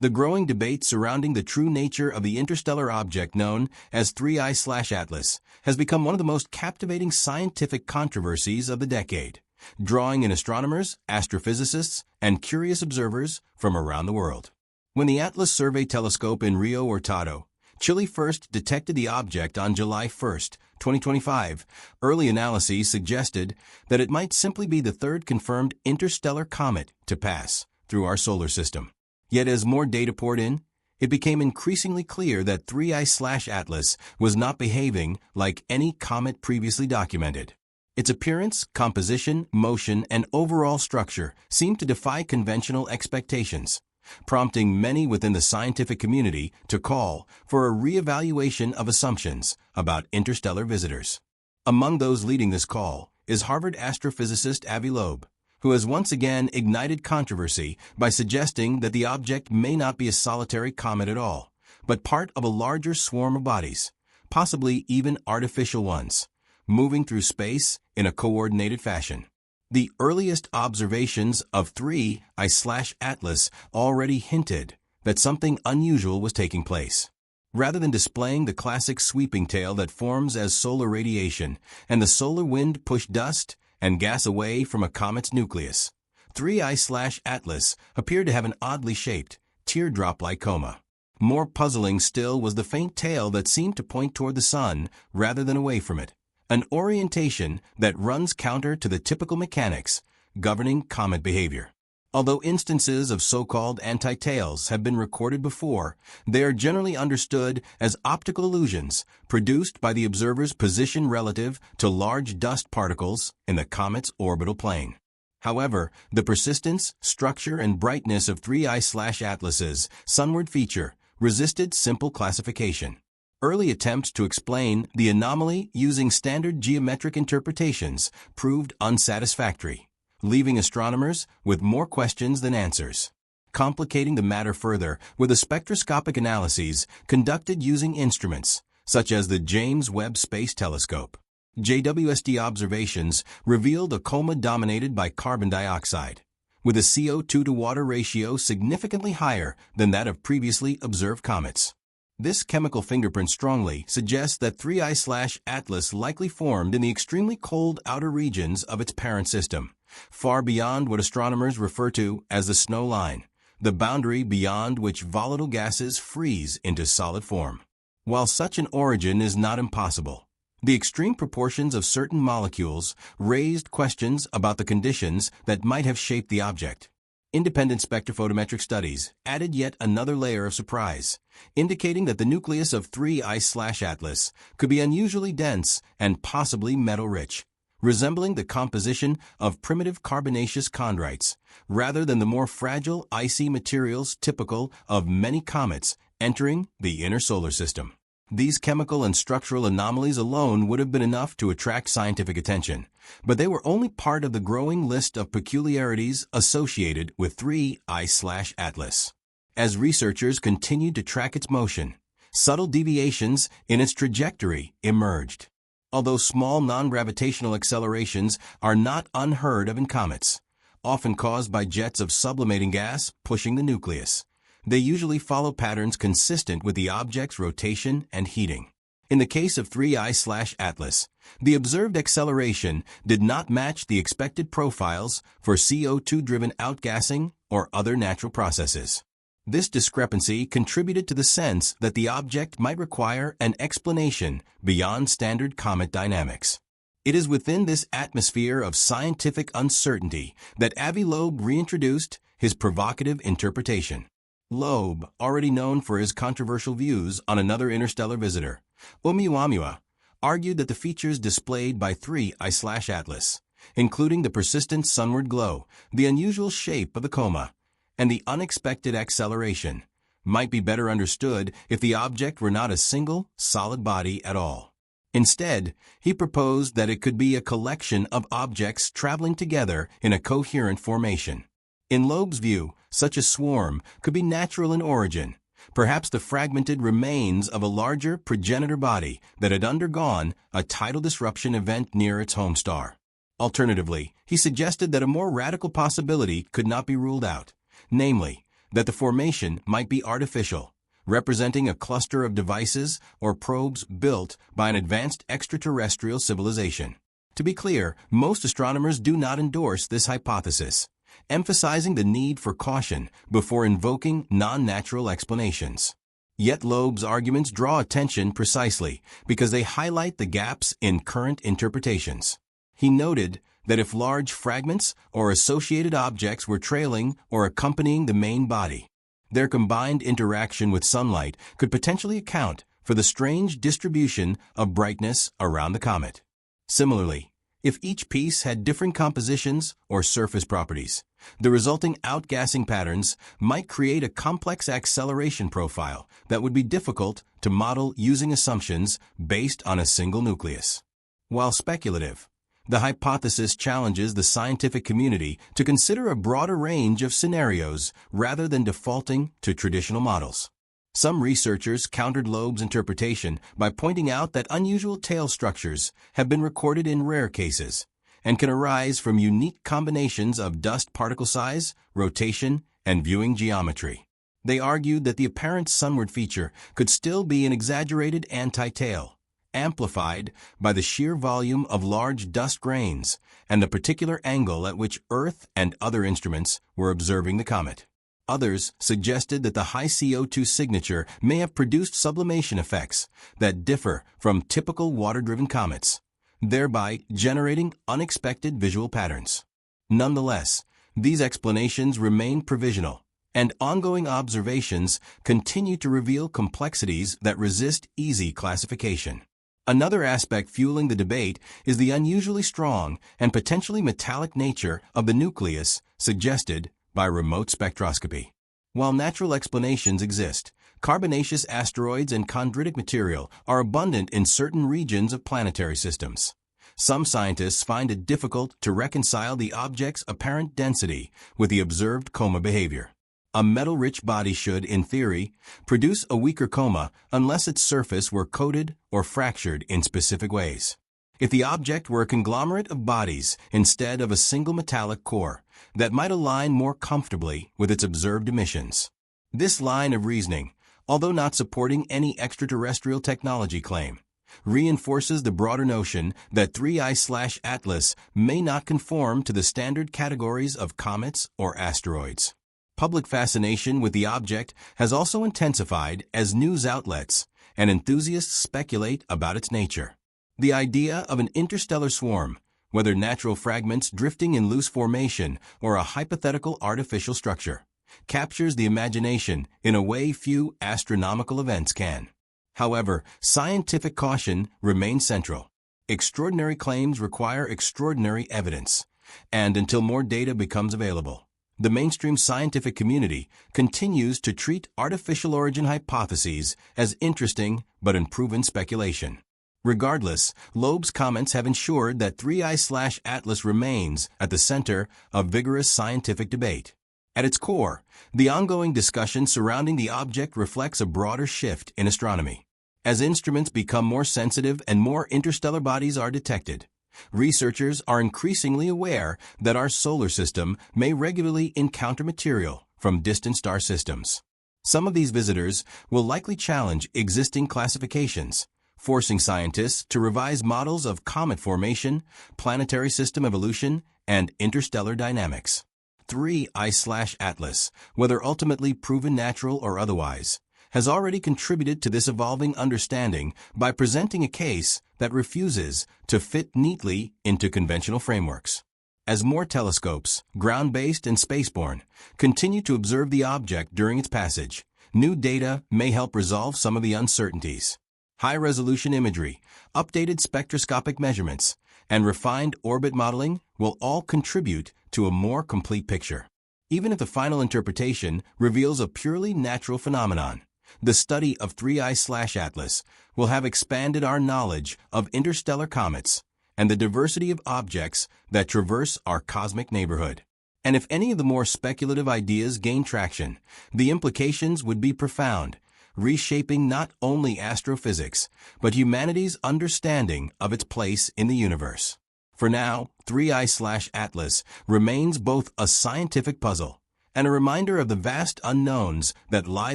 The growing debate surrounding the true nature of the interstellar object known as 3I/Atlas has become one of the most captivating scientific controversies of the decade, drawing in astronomers, astrophysicists, and curious observers from around the world. When the Atlas Survey Telescope in Rio Hurtado, Chile first detected the object on July 1, 2025, early analyses suggested that it might simply be the third confirmed interstellar comet to pass through our solar system. Yet as more data poured in, it became increasingly clear that 3I/Atlas was not behaving like any comet previously documented. Its appearance, composition, motion, and overall structure seemed to defy conventional expectations, prompting many within the scientific community to call for a reevaluation of assumptions about interstellar visitors. Among those leading this call is Harvard astrophysicist Avi Loeb, who has once again ignited controversy by suggesting that the object may not be a solitary comet at all, but part of a larger swarm of bodies, possibly even artificial ones, moving through space in a coordinated fashion. The earliest observations of 3I/Atlas already hinted that something unusual was taking place. Rather than displaying the classic sweeping tail that forms as solar radiation and the solar wind push dust and gas away from a comet's nucleus, 3I/Atlas appeared to have an oddly shaped, teardrop-like coma. More puzzling still was the faint tail that seemed to point toward the sun rather than away from it, an orientation that runs counter to the typical mechanics governing comet behavior. Although instances of so-called anti-tails have been recorded before, they are generally understood as optical illusions produced by the observer's position relative to large dust particles in the comet's orbital plane. However, the persistence, structure, and brightness of 3I/Atlas's sunward feature resisted simple classification. Early attempts to explain the anomaly using standard geometric interpretations proved unsatisfactory, leaving astronomers with more questions than answers. Complicating the matter further were the spectroscopic analyses conducted using instruments such as the James Webb Space Telescope. JWST observations revealed a coma dominated by carbon dioxide, with a CO2 to water ratio significantly higher than that of previously observed comets. This chemical fingerprint strongly suggests that 3I/Atlas likely formed in the extremely cold outer regions of its parent system, far beyond what astronomers refer to as the snow line, the boundary beyond which volatile gases freeze into solid form. While such an origin is not impossible, the extreme proportions of certain molecules raised questions about the conditions that might have shaped the object. Independent spectrophotometric studies added yet another layer of surprise, indicating that the nucleus of 3I/Atlas could be unusually dense and possibly metal-rich, resembling the composition of primitive carbonaceous chondrites, rather than the more fragile, icy materials typical of many comets entering the inner solar system. These chemical and structural anomalies alone would have been enough to attract scientific attention, but they were only part of the growing list of peculiarities associated with 3I/Atlas. As researchers continued to track its motion, subtle deviations in its trajectory emerged. Although small non-gravitational accelerations are not unheard of in comets, often caused by jets of sublimating gas pushing the nucleus, they usually follow patterns consistent with the object's rotation and heating. In the case of 3I/Atlas, the observed acceleration did not match the expected profiles for CO2-driven outgassing or other natural processes. This discrepancy contributed to the sense that the object might require an explanation beyond standard comet dynamics. It is within this atmosphere of scientific uncertainty that Avi Loeb reintroduced his provocative interpretation. Loeb, already known for his controversial views on another interstellar visitor, Oumuamua, argued that the features displayed by 3I/Atlas, including the persistent sunward glow, the unusual shape of the coma, and the unexpected acceleration, might be better understood if the object were not a single, solid body at all. Instead, he proposed that it could be a collection of objects traveling together in a coherent formation. In Loeb's view, such a swarm could be natural in origin, perhaps the fragmented remains of a larger progenitor body that had undergone a tidal disruption event near its home star. Alternatively, he suggested that a more radical possibility could not be ruled out, namely, that the formation might be artificial, representing a cluster of devices or probes built by an advanced extraterrestrial civilization. To be clear, most astronomers do not endorse this hypothesis, emphasizing the need for caution before invoking non-natural explanations. Yet Loeb's arguments draw attention precisely because they highlight the gaps in current interpretations. He noted that if large fragments or associated objects were trailing or accompanying the main body, their combined interaction with sunlight could potentially account for the strange distribution of brightness around the comet. Similarly, if each piece had different compositions or surface properties, the resulting outgassing patterns might create a complex acceleration profile that would be difficult to model using assumptions based on a single nucleus. While speculative, the hypothesis challenges the scientific community to consider a broader range of scenarios rather than defaulting to traditional models. Some researchers countered Loeb's interpretation by pointing out that unusual tail structures have been recorded in rare cases and can arise from unique combinations of dust particle size, rotation, and viewing geometry. They argued that the apparent sunward feature could still be an exaggerated anti-tail, amplified by the sheer volume of large dust grains and the particular angle at which Earth and other instruments were observing the comet. Others suggested that the high CO2 signature may have produced sublimation effects that differ from typical water-driven comets, thereby generating unexpected visual patterns. Nonetheless, these explanations remain provisional, and ongoing observations continue to reveal complexities that resist easy classification. Another aspect fueling the debate is the unusually strong and potentially metallic nature of the nucleus suggested by remote spectroscopy. While natural explanations exist, carbonaceous asteroids and chondritic material are abundant in certain regions of planetary systems. Some scientists find it difficult to reconcile the object's apparent density with the observed coma behavior. A metal-rich body should, in theory, produce a weaker coma unless its surface were coated or fractured in specific ways. If the object were a conglomerate of bodies instead of a single metallic core, that might align more comfortably with its observed emissions. This line of reasoning, although not supporting any extraterrestrial technology claim, reinforces the broader notion that 3I/Atlas may not conform to the standard categories of comets or asteroids. Public fascination with the object has also intensified as news outlets and enthusiasts speculate about its nature. The idea of an interstellar swarm, whether natural fragments drifting in loose formation or a hypothetical artificial structure, captures the imagination in a way few astronomical events can. However, scientific caution remains central. Extraordinary claims require extraordinary evidence, and until more data becomes available, the mainstream scientific community continues to treat artificial origin hypotheses as interesting but unproven speculation. Regardless, Loeb's comments have ensured that 3I/Atlas remains at the center of vigorous scientific debate. At its core, the ongoing discussion surrounding the object reflects a broader shift in astronomy. As instruments become more sensitive and more interstellar bodies are detected, researchers are increasingly aware that our solar system may regularly encounter material from distant star systems. Some of these visitors will likely challenge existing classifications, forcing scientists to revise models of comet formation, planetary system evolution, and interstellar dynamics. 3I/Atlas, whether ultimately proven natural or otherwise, has already contributed to this evolving understanding by presenting a case that refuses to fit neatly into conventional frameworks. As more telescopes, ground-based and spaceborne, continue to observe the object during its passage, new data may help resolve some of the uncertainties. High-resolution imagery, updated spectroscopic measurements, and refined orbit modeling will all contribute to a more complete picture. Even if the final interpretation reveals a purely natural phenomenon, the study of 3I/Atlas will have expanded our knowledge of interstellar comets and the diversity of objects that traverse our cosmic neighborhood. And if any of the more speculative ideas gain traction, the implications would be profound, reshaping not only astrophysics, but humanity's understanding of its place in the universe. For now, 3I/Atlas remains both a scientific puzzle and a reminder of the vast unknowns that lie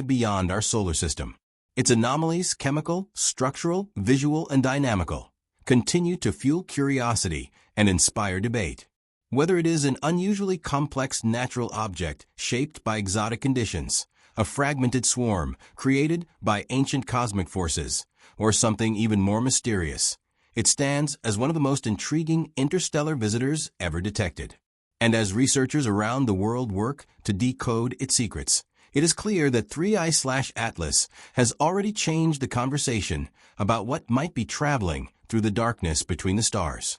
beyond our solar system. Its anomalies, chemical, structural, visual, and dynamical, continue to fuel curiosity and inspire debate. Whether it is an unusually complex natural object shaped by exotic conditions, a fragmented swarm created by ancient cosmic forces, or something even more mysterious, it stands as one of the most intriguing interstellar visitors ever detected. And as researchers around the world work to decode its secrets, it is clear that 3I/Atlas has already changed the conversation about what might be traveling through the darkness between the stars.